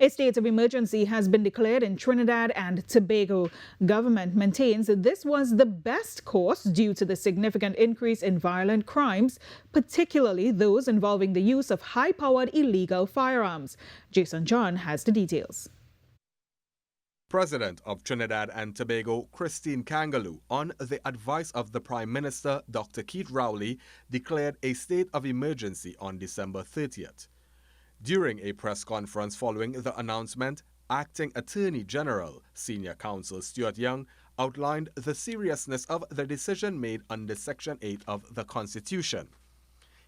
A state of emergency has been declared in Trinidad and Tobago. Government maintains that this was the best course due to the significant increase in violent crimes, particularly those involving the use of high-powered illegal firearms. Jason John has the details. President of Trinidad and Tobago, Christine Kangaloo, on the advice of the Prime Minister, Dr. Keith Rowley, declared a state of emergency on December 30th. During a press conference following the announcement, Acting Attorney General, Senior Counsel Stuart Young, outlined the seriousness of the decision made under Section 8 of the Constitution.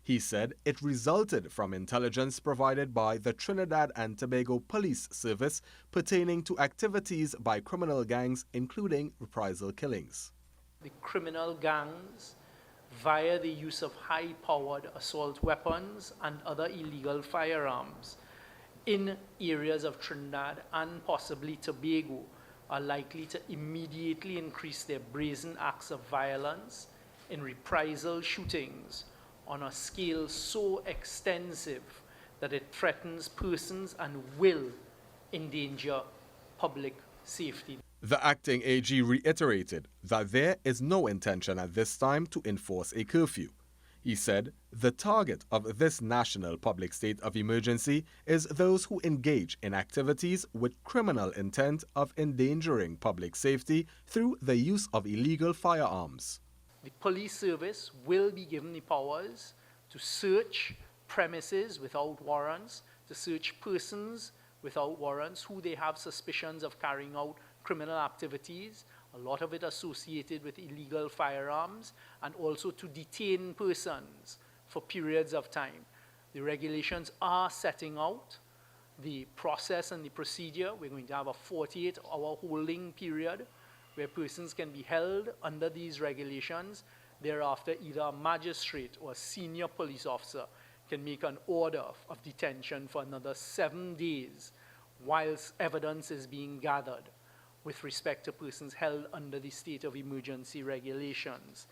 He said it resulted from intelligence provided by the Trinidad and Tobago Police Service pertaining to activities by criminal gangs, including reprisal killings. The criminal gangs, via the use of high-powered assault weapons and other illegal firearms in areas of Trinidad and possibly Tobago, are likely to immediately increase their brazen acts of violence in reprisal shootings on a scale so extensive that it threatens persons and will endanger public safety. The acting AG reiterated that there is no intention at this time to enforce a curfew. He said the target of this national public state of emergency is those who engage in activities with criminal intent of endangering public safety through the use of illegal firearms. The police service will be given the powers to search premises without warrants, to search persons without warrants who they have suspicions of carrying out criminal activities, a lot of it associated with illegal firearms, and also to detain persons for periods of time. The regulations are setting out the process and the procedure. We're going to have a 48-hour holding period where persons can be held under these regulations. Thereafter, either a magistrate or a senior police officer can make an order of detention for another 7 days whilst evidence is being gathered with respect to persons held under the state of emergency regulations.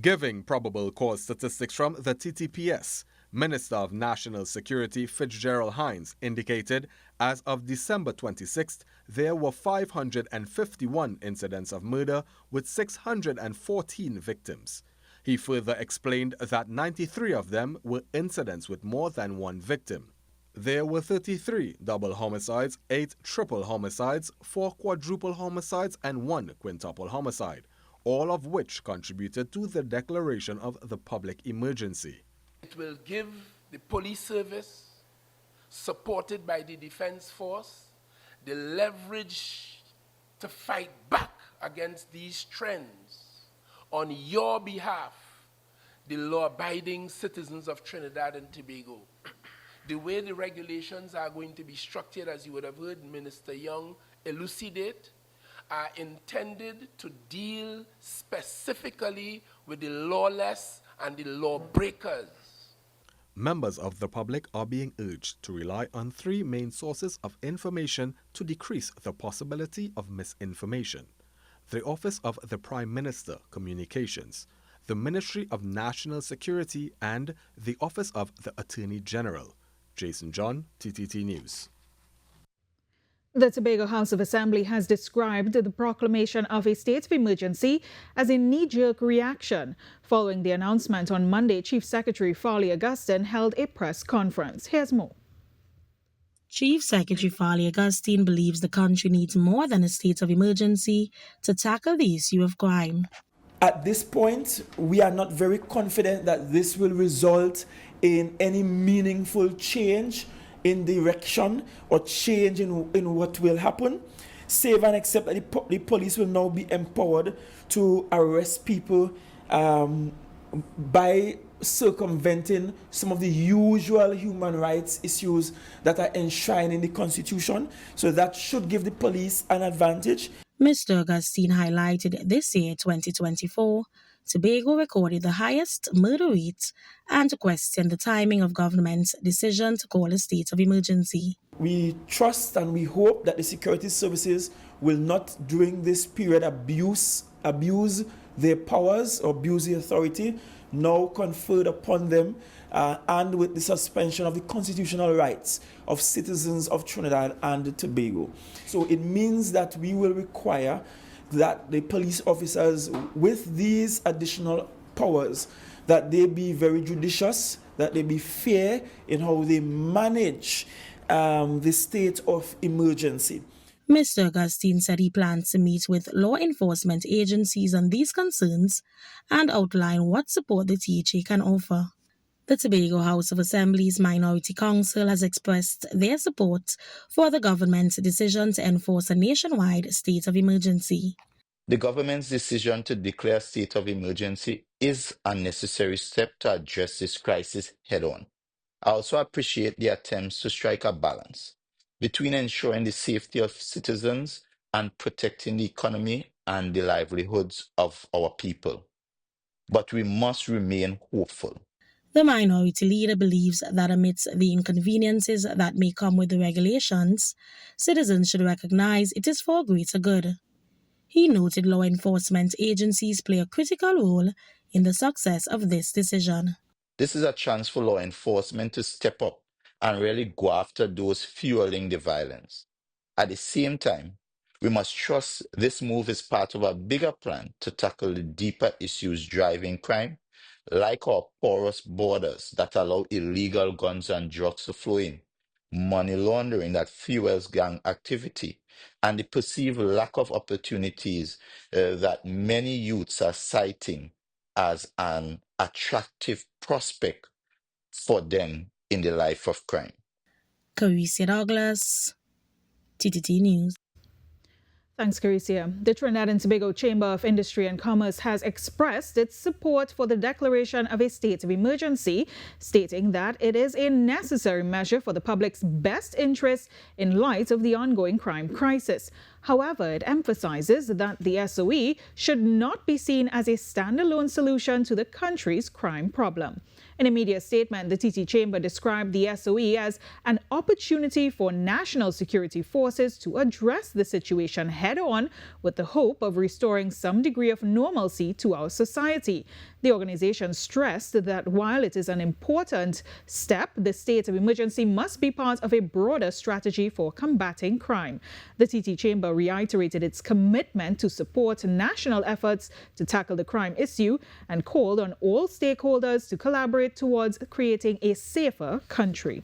Giving probable cause statistics from the TTPS, Minister of National Security Fitzgerald Hinds indicated as of December 26th, there were 551 incidents of murder with 614 victims. He further explained that 93 of them were incidents with more than one victim. There were 33 double homicides, 8 triple homicides, 4 quadruple homicides, and 1 quintuple homicide, all of which contributed to the declaration of the public emergency. It will give the police service, supported by the defense force, the leverage to fight back against these trends on your behalf, the law-abiding citizens of Trinidad and Tobago. The way the regulations are going to be structured, as you would have heard Minister Young elucidate, are intended to deal specifically with the lawless and the lawbreakers. Members of the public are being urged to rely on 3 main sources of information to decrease the possibility of misinformation: the Office of the Prime Minister Communications, the Ministry of National Security, and the Office of the Attorney General. Jason John, TTT News. The Tobago House of Assembly has described the proclamation of a state of emergency as a knee-jerk reaction. Following the announcement on Monday, Chief Secretary Farley Augustine held a press conference. Here's more. Chief Secretary Farley Augustine believes the country needs more than a state of emergency to tackle the issue of crime. At this point, we are not very confident that this will result in any meaningful change in direction or change in what will happen, save and except that the police will now be empowered to arrest people by circumventing some of the usual human rights issues that are enshrined in the Constitution. So that should give the police an advantage. Mr. Augustine highlighted this year, 2024, Tobago recorded the highest murder rate and questioned the timing of government's decision to call a state of emergency. We trust and we hope that the security services will not, during this period, abuse their powers or abuse the authority, now conferred upon them, and with the suspension of the constitutional rights of citizens of Trinidad and Tobago. So it means that we will require that the police officers with these additional powers, that they be very judicious, that they be fair in how they manage the state of emergency. Mr. Augustine said he plans to meet with law enforcement agencies on these concerns and outline what support the THA can offer. The Tobago House of Assembly's Minority Council has expressed their support for the government's decision to enforce a nationwide state of emergency. The government's decision to declare a state of emergency is a necessary step to address this crisis head-on. I also appreciate the attempts to strike a balance between ensuring the safety of citizens and protecting the economy and the livelihoods of our people. But we must remain hopeful. The minority leader believes that amidst the inconveniences that may come with the regulations, citizens should recognize it is for greater good. He noted law enforcement agencies play a critical role in the success of this decision. This is a chance for law enforcement to step up and really go after those fueling the violence. At the same time, we must trust this move is part of a bigger plan to tackle the deeper issues driving crime, like our porous borders that allow illegal guns and drugs to flow in, money laundering that fuels gang activity, and the perceived lack of opportunities that many youths are citing as an attractive prospect for them in the life of crime. Carissa Douglas, TTT News. Thanks, Carissa. The Trinidad and Tobago Chamber of Industry and Commerce has expressed its support for the declaration of a state of emergency, stating that it is a necessary measure for the public's best interests in light of the ongoing crime crisis. However, it emphasizes that the SOE should not be seen as a standalone solution to the country's crime problem. In a media statement, the TT Chamber described the SOE as an opportunity for national security forces to address the situation head-on with the hope of restoring some degree of normalcy to our society. The organization stressed that while it is an important step, the state of emergency must be part of a broader strategy for combating crime. The TT Chamber reiterated its commitment to support national efforts to tackle the crime issue and called on all stakeholders to collaborate towards creating a safer country.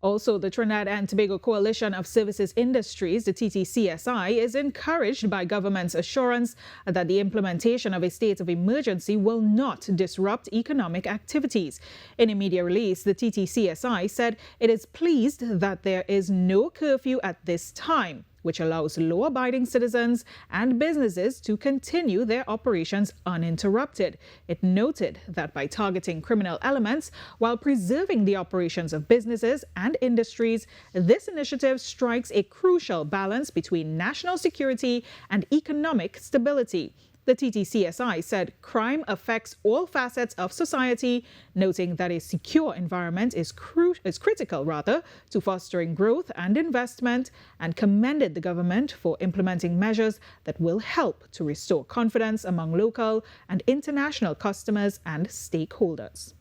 Also, the Trinidad and Tobago Coalition of Services Industries, the TTCSI, is encouraged by government's assurance that the implementation of a state of emergency will not disrupt economic activities. In a media release, the TTCSI said it is pleased that there is no curfew at this time, which allows law-abiding citizens and businesses to continue their operations uninterrupted. It noted that by targeting criminal elements while preserving the operations of businesses and industries, this initiative strikes a crucial balance between national security and economic stability. The TTCSI said crime affects all facets of society, noting that a secure environment is critical to fostering growth and investment, and commended the government for implementing measures that will help to restore confidence among local and international customers and stakeholders.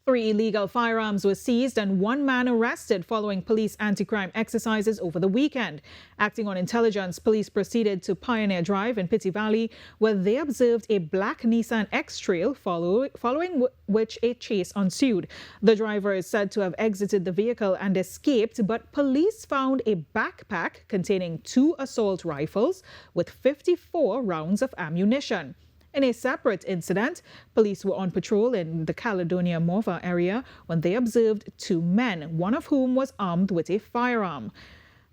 3 illegal firearms were seized and 1 man arrested following police anti-crime exercises over the weekend. Acting on intelligence, police proceeded to Pioneer Drive in Pitty Valley, where they observed a black Nissan X-Trail, following which a chase ensued. The driver is said to have exited the vehicle and escaped, but police found a backpack containing 2 assault rifles with 54 rounds of ammunition. In a separate incident, police were on patrol in the Caledonia Morva area when they observed 2 men, one of whom was armed with a firearm.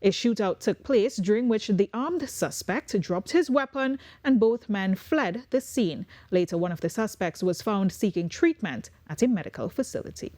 A shootout took place during which the armed suspect dropped his weapon and both men fled the scene. Later, one of the suspects was found seeking treatment at a medical facility.